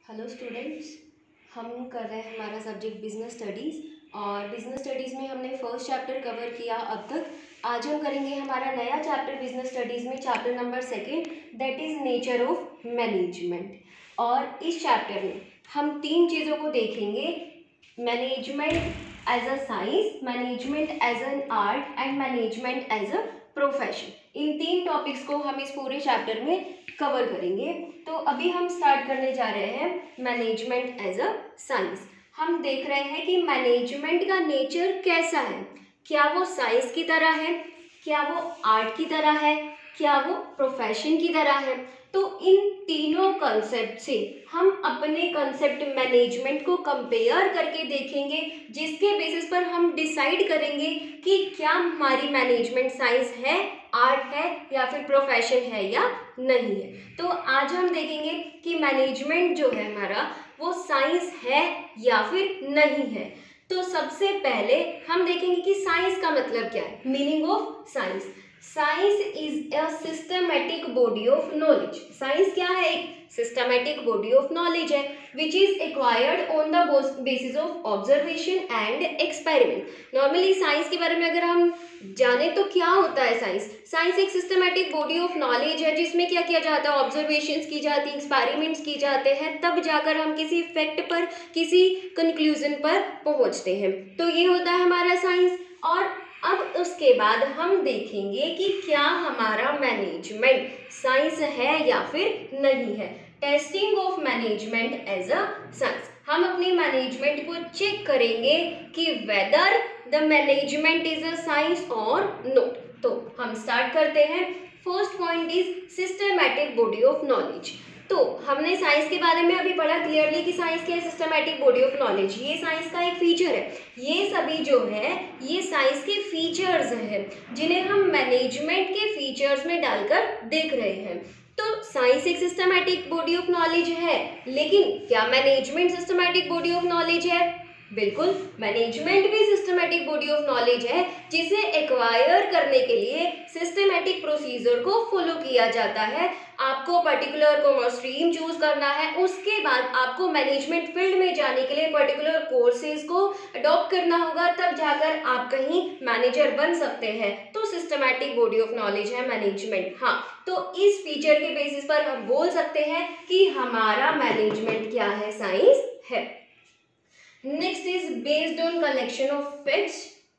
Hello students, हम कर रहे हैं हमारा सब्जेक्ट बिजनेस स्टडीज़ और बिजनेस स्टडीज़ में हमने फर्स्ट चैप्टर कवर किया अब तक। आज हम करेंगे हमारा नया चैप्टर बिजनेस स्टडीज़ में chapter number 2 that is nature of management. और इस चैप्टर में हम 3 चीज़ों को देखेंगे, management as a science, management as an art and management as a profession. इन 3 टॉपिक्स को हम इस पूरे चैप्टर में कवर करेंगे। तो अभी हम स्टार्ट करने जा रहे हैं मैनेजमेंट एज अ साइंस। हम देख रहे हैं कि मैनेजमेंट का नेचर कैसा है, क्या वो साइंस की तरह है, क्या वो आर्ट की तरह है, क्या वो प्रोफेशन की तरह है। तो इन तीनों कंसेप्ट से हम अपने कंसेप्ट मैनेजमेंट को कंपेयर करके देखेंगे, जिसके बेसिस पर हम डिसाइड करेंगे कि क्या हमारी मैनेजमेंट साइंस है, आर्ट है या फिर प्रोफेशन है या नहीं है। तो आज हम देखेंगे कि मैनेजमेंट जो है हमारा वो साइंस है या फिर नहीं है। तो सबसे पहले हम देखेंगे कि साइंस का मतलब क्या है, meaning of science. Science is a systematic body of knowledge. Science क्या है? एक सिस्टमैटिक बॉडी ऑफ नॉलेज है which is acquired on the basis of observation and experiment. Normally science के बारे में अगर हम जाने तो क्या होता है साइंस? साइंस एक सिस्टमैटिक बॉडी ऑफ नॉलेज है जिसमें क्या किया जाता है, ऑब्जर्वेशंस की जाती है, एक्सपेरिमेंट्स की जाते हैं, तब जाकर हम किसी फैक्ट पर, किसी कंक्लूजन पर पहुंचते हैं। तो ये होता है हमारा साइंस। और अब उसके बाद हम देखेंगे कि क्या हमारा मैनेजमेंट साइंस है या फिर नहीं है। Testing of management as a science. हम अपनी मैनेजमेंट को चेक करेंगे कि whether the management is a science और नॉट। तो हम स्टार्ट करते हैं। First point is systematic body of knowledge. तो हमने साइंस के बारे में अभी पढ़ा क्लियरली कि साइंस क्या है, सिस्टमैटिक बॉडी ऑफ नॉलेज। ये साइंस का एक फीचर है। ये सभी जो है ये साइंस के फीचर्स हैं जिन्हें हम मैनेजमेंट के फीचर्स में डालकर देख रहे हैं। तो साइंस एक सिस्टमैटिक बॉडी ऑफ नॉलेज है, लेकिन क्या management systematic body of knowledge है? बिल्कुल, मैनेजमेंट भी सिस्टमैटिक बॉडी ऑफ नॉलेज है जिसे एक्वायर करने के लिए सिस्टमैटिक प्रोसीजर को फॉलो किया जाता है। आपको पर्टिकुलर कॉमर्स स्ट्रीम चूज करना है, उसके बाद आपको मैनेजमेंट फील्ड में जाने के लिए पर्टिकुलर कोर्सेज को अडॉप्ट करना होगा, तब जाकर आप कहीं मैनेजर बन सकते हैं। तो सिस्टमैटिक बॉडी ऑफ नॉलेज है मैनेजमेंट। हाँ, तो इस फीचर के बेसिस पर हम बोल सकते हैं कि हमारा मैनेजमेंट क्या है, साइंस है। Next is based on collection of facts,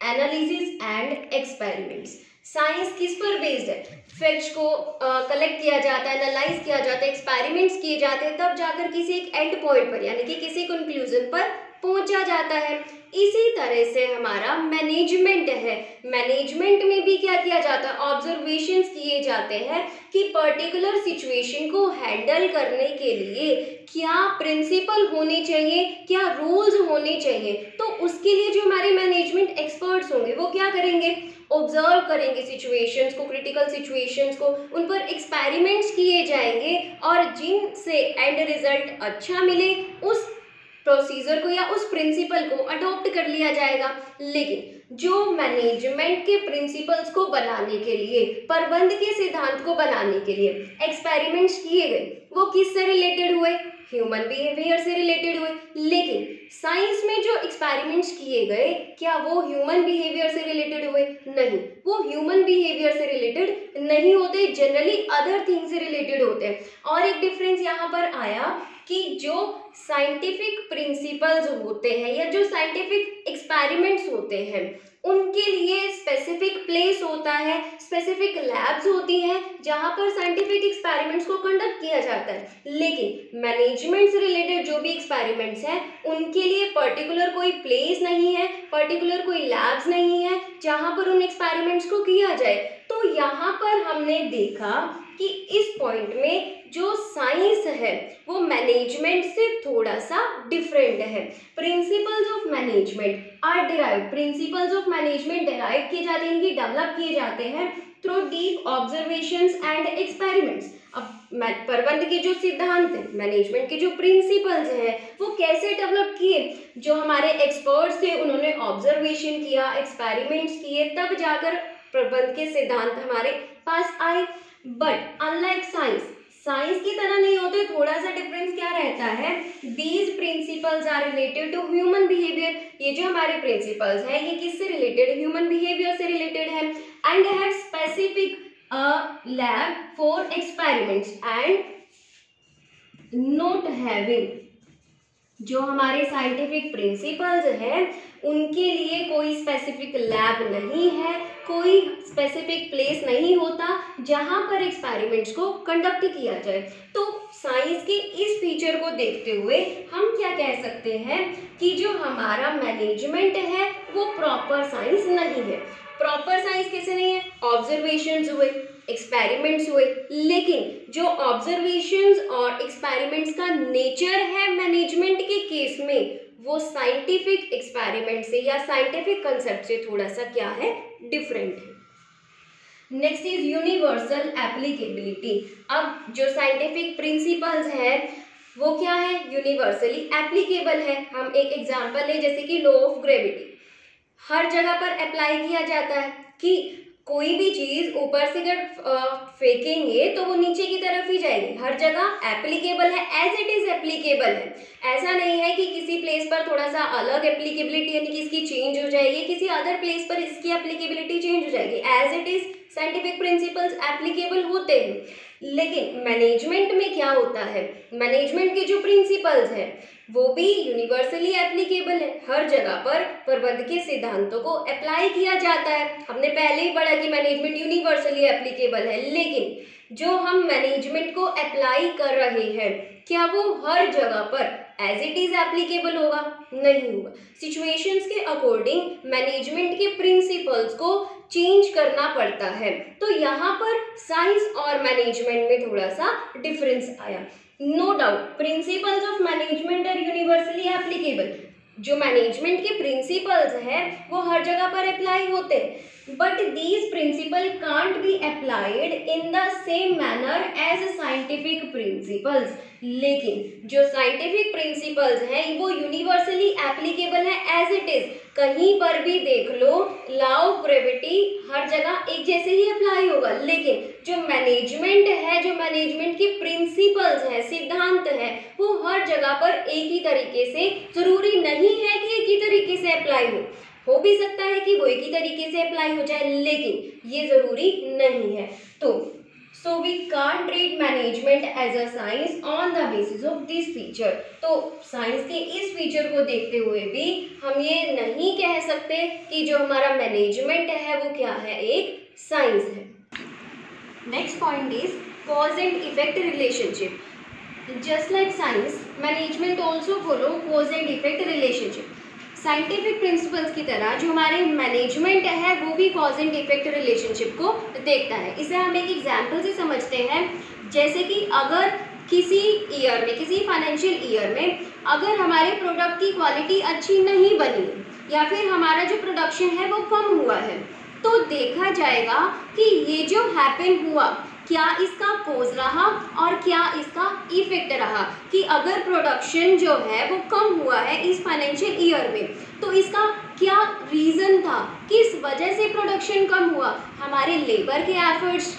analysis and experiments. Science किस पर बेस्ड है? फैक्ट्स को कलेक्ट किया जाता है, एनालाइज किया जाता है, एक्सपेरिमेंट्स किए जाते हैं, तब जाकर किसी एक एंड पॉइंट पर यानी कि किसी कंक्लूजन पर पहुंचा जाता है। इसी तरह से हमारा मैनेजमेंट है। मैनेजमेंट में भी क्या किया जाता है, ऑब्जर्वेशंस किए जाते हैं कि पर्टिकुलर सिचुएशन को हैंडल करने के लिए क्या प्रिंसिपल होने चाहिए, क्या रूल्स होने चाहिए। तो उसके लिए जो हमारे मैनेजमेंट एक्सपर्ट्स होंगे वो क्या करेंगे, ऑब्जर्व करेंगे सिचुएशंस को, क्रिटिकल सिचुएशंस को, उन पर एक्सपेरिमेंट्स किए जाएंगे और जिनसे एंड रिजल्ट अच्छा मिले उस प्रोसीजर को या उस प्रिंसिपल को अडॉप्ट कर लिया जाएगा। लेकिन जो मैनेजमेंट के प्रिंसिपल्स को बनाने के लिए, प्रबंध के सिद्धांत को बनाने के लिए एक्सपेरिमेंट्स किए गए, वो किससे रिलेटेड हुए? ह्यूमन बिहेवियर से रिलेटेड हुए। लेकिन साइंस में जो एक्सपेरिमेंट्स किए गए क्या वो ह्यूमन बिहेवियर से रिलेटेड हुए? नहीं, वो ह्यूमन बिहेवियर से रिलेटेड नहीं होते, जनरली अदर थिंग से रिलेटेड होते हैं। और एक डिफरेंस यहाँ पर आया कि जो साइंटिफिक प्रिंसिपल्स होते हैं या जो साइंटिफिक एक्सपेरिमेंट्स होते हैं उनके लिए स्पेसिफिक प्लेस होता है, स्पेसिफिक लैब्स होती हैं जहां पर साइंटिफिक एक्सपेरिमेंट्स को कंडक्ट किया जाता है। लेकिन मैनेजमेंट से रिलेटेड जो भी एक्सपेरिमेंट्स हैं उनके लिए पर्टिकुलर कोई प्लेस नहीं है, पर्टिकुलर कोई लैब्स नहीं है जहां पर उन एक्सपेरिमेंट्स को किया जाए। तो यहाँ पर हमने देखा कि इस पॉइंट में जो साइंस है वो मैनेजमेंट से थोड़ा सा डिफरेंट है। Principles of management are derived, principles of management derive किए जाते हैं, डेवलप किए जाते हैं through deep observations and experiments. अब प्रबंध के जो सिद्धांत हैं, मैनेजमेंट के जो प्रिंसिपल्स हैं वो कैसे डेवलप किए? जो हमारे एक्सपर्ट्स थे उन्होंने ऑब्जर्वेशन किया, एक्सपेरिमेंट्स किए, तब जाकर प्रबंध के सिद्धांत हमारे पास आए। बट अनलाइक साइंस, साइंस की तरह नहीं होते, थोड़ा सा डिफरेंस क्या रहता है, these principles are related to human behaviour, ये जो हमारे प्रिंसिपल्स हैं ये किससे रिलेटेड, ह्यूमन बिहेवियर से रिलेटेड है, and have specific lab for experiments and not having, जो हमारे साइंटिफिक प्रिंसिपल्स हैं उनके लिए कोई स्पेसिफिक लैब नहीं है, कोई स्पेसिफिक प्लेस नहीं होता जहां पर एक्सपेरिमेंट्स को कंडक्ट किया जाए। तो साइंस के इस फीचर को देखते हुए हम क्या कह सकते हैं कि जो हमारा मैनेजमेंट है वो प्रॉपर साइंस नहीं है। प्रॉपर साइंस कैसे नहीं है, ऑब्जर्वेशंस हुए, एक्सपेरिमेंट्स हुए, लेकिन जो ऑब्जर्वेशंस और एक्सपेरिमेंट्स का नेचर है मैनेजमेंट के केस में वो साइंटिफिक एक्सपेरिमेंट से या साइंटिफिक कंसेप्ट से थोड़ा सा क्या है, डिफरेंट है। Next is universal applicability. अब जो साइंटिफिक प्रिंसिपल्स है वो क्या है, यूनिवर्सली एप्लीकेबल है। हम एक एग्जांपल लें जैसे कि लॉ ऑफ ग्रेविटी, हर जगह पर अप्लाई किया जाता है कि कोई भी चीज ऊपर से अगर फेंकेंगे तो वो नीचे की तरफ ही जाएगी, हर जगह एप्लीकेबल है, एज इट इज एप्लीकेबल है। ऐसा नहीं है कि किसी प्लेस पर थोड़ा सा अलग एप्लीकेबिलिटी यानी कि इसकी चेंज हो जाएगी, किसी अदर प्लेस पर इसकी एप्लीकेबिलिटी चेंज हो जाएगी, as it is scientific principles applicable होते हैं। लेकिन मैनेजमेंट में क्या होता है, मैनेजमेंट के जो प्रिंसिपल्स हैं वो भी यूनिवर्सली एप्लीकेबल है, हर जगह पर प्रबंध के सिद्धांतों को अप्लाई किया जाता है। हमने पहले ही पढ़ा कि मैनेजमेंट यूनिवर्सली एप्लीकेबल है, लेकिन जो हम मैनेजमेंट को अप्लाई कर रहे हैं क्या वो हर जगह पर एज इट इज एप्लीकेबल होगा, नहीं होगा। सिचुएशंस के अकॉर्डिंग मैनेजमेंट के प्रिंसिपल्स को चेंज करना पड़ता है। तो यहाँ पर साइंस और मैनेजमेंट में थोड़ा सा डिफरेंस आया। No doubt principles of management are universally applicable, जो मैनेजमेंट के प्रिंसिपल्स हैं वो हर जगह पर अप्लाई होते हैं, but these principle can't be applied in the same manner as scientific principles. लेकिन जो साइंटिफिक प्रिंसिपल्स हैं वो यूनिवर्सली एप्लीकेबल है एज इट इज। कहीं पर भी देख लो लॉ ऑफ ग्रेविटी हर जगह एक जैसे ही अप्लाई होगा, लेकिन जो मैनेजमेंट है, जो मैनेजमेंट के प्रिंसिपल्स हैं, सिद्धांत हैं, वो हर जगह पर एक ही तरीके से, जरूरी नहीं है कि एक ही तरीके से अप्लाई हो भी सकता है कि वो एक ही तरीके से अप्लाई हो जाए, लेकिन ये जरूरी नहीं है। तो so we can't treat management as a science on the basis of this feature. तो साइंस के इस फीचर को देखते हुए भी हम ये नहीं कह सकते कि जो हमारा मैनेजमेंट है वो क्या है, एक साइंस है। Next point is cause and effect relationship. Just like science, management also follow cause and effect relationship. Scientific principles की तरह जो हमारे मैनेजमेंट है वो भी कॉज एंड इफेक्ट रिलेशनशिप को देखता है। इसे हम एक एग्जांपल से समझते हैं, जैसे कि अगर किसी ईयर में, किसी फाइनेंशियल ईयर में अगर हमारे प्रोडक्ट की क्वालिटी अच्छी नहीं बनी या फिर हमारा जो प्रोडक्शन है वो कम हुआ है, तो देखा जाएगा कि ये जो हैपन हुआ क्या इसका कॉज रहा और क्या इसका इफेक्ट रहा, कि अगर प्रोडक्शन जो है वो कम हुआ है इस फाइनेंशियल ईयर में तो इसका क्या रीज़न था, किस वजह से प्रोडक्शन कम हुआ। हमारे लेबर के एफर्ट्स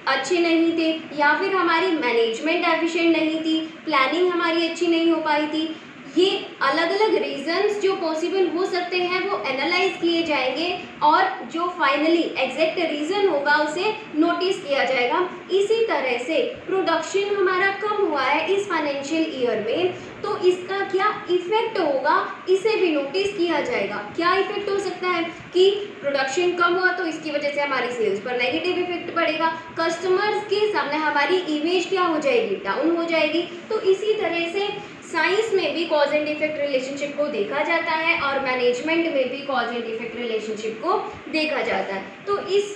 अच्छे नहीं थे या फिर हमारी मैनेजमेंट एफिशिएंट नहीं थी, प्लानिंग हमारी अच्छी नहीं हो पाई थी। ये अलग अलग रीजंस जो पॉसिबल हो सकते हैं वो एनालाइज किए जाएंगे और जो फाइनली एग्जैक्ट रीज़न होगा उसे नोटिस किया जाएगा। इसी तरह से प्रोडक्शन हमारा कम हुआ है इस फाइनेंशियल ईयर में, तो इसका क्या इफेक्ट होगा इसे भी नोटिस किया जाएगा। क्या इफेक्ट हो सकता है कि प्रोडक्शन कम हुआ तो इसकी वजह से हमारी सेल्स पर नेगेटिव इफेक्ट पड़ेगा, कस्टमर्स के सामने हमारी इमेज क्या हो जाएगी, डाउन हो जाएगी। तो इसी तरह से साइंस में भी कॉज एंड इफेक्ट रिलेशनशिप को देखा जाता है और मैनेजमेंट में भी कॉज एंड इफेक्ट रिलेशनशिप को देखा जाता है। तो इस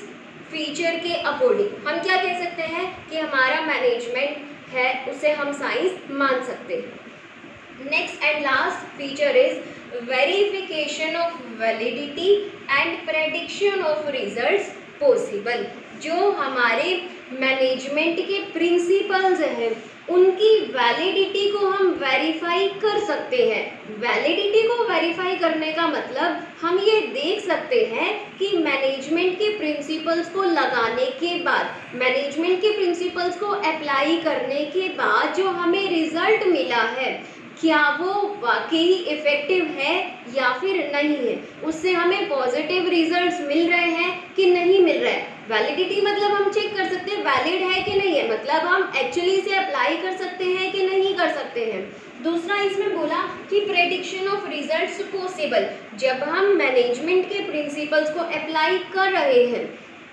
फीचर के अकॉर्डिंग हम क्या कह सकते हैं कि हमारा मैनेजमेंट है उसे हम साइंस मान सकते हैं। Next and last feature is verification of validity and prediction of results possible. जो हमारे मैनेजमेंट के प्रिंसिपल्स हैं उनकी वैलिडिटी को हम वेरीफाई वेरीफाई कर सकते हैं। वैलिडिटी को वेरीफाई करने का मतलब हम ये देख सकते हैं कि मैनेजमेंट के प्रिंसिपल्स को लगाने के बाद, मैनेजमेंट के प्रिंसिपल्स को अप्लाई करने के बाद जो हमें रिजल्ट मिला है, क्या वो वाकई इफ़ेक्टिव है या फिर नहीं है, उससे हमें पॉजिटिव रिजल्ट्स मिल रहे हैं कि नहीं मिल रहे हैं। वैलिडिटी मतलब हम चेक कर सकते हैं वैलिड है कि नहीं है, मतलब हम एक्चुअली इसे अप्लाई कर सकते हैं कि नहीं कर सकते हैं। दूसरा इसमें बोला कि प्रेडिक्शन ऑफ रिजल्ट्स पॉसिबल, जब हम मैनेजमेंट के प्रिंसिपल्स को अप्लाई कर रहे हैं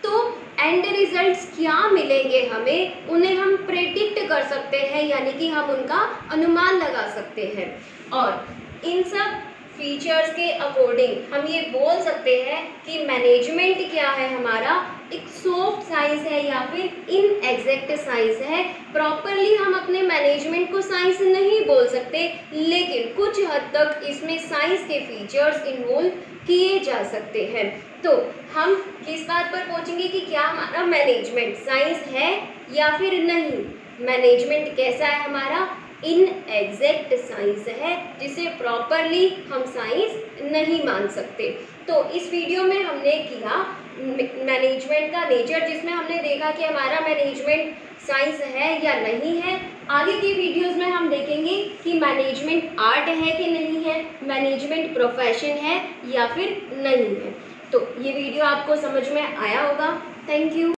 तो एंड रिजल्ट्स क्या मिलेंगे हमें, उन्हें हम प्रेडिक्ट कर सकते हैं, यानी कि हम उनका अनुमान लगा सकते हैं। और इन सब फीचर्स के अकॉर्डिंग हम ये बोल सकते हैं कि मैनेजमेंट क्या है हमारा, एक सॉफ्ट साइंस है या फिर इनएग्जैक्ट साइंस है। प्रॉपरली हम अपने मैनेजमेंट को साइंस नहीं बोल सकते, लेकिन कुछ हद तक इसमें साइंस के फीचर्स इन्वॉल्व किए जा सकते हैं। तो हम किस बात पर पहुंचेंगे कि क्या हमारा मैनेजमेंट साइंस है या फिर नहीं। मैनेजमेंट कैसा है हमारा, इनएग्जैक्ट साइंस है, जिसे प्रॉपरली हम साइंस नहीं मान सकते। तो इस वीडियो में हमने किया मैनेजमेंट का नेचर, जिसमें हमने देखा कि हमारा मैनेजमेंट साइंस है या नहीं है। आगे की वीडियोस में हम देखेंगे कि मैनेजमेंट आर्ट है कि नहीं है, मैनेजमेंट प्रोफेशन है या फिर नहीं है। तो ये वीडियो आपको समझ में आया होगा। Thank you.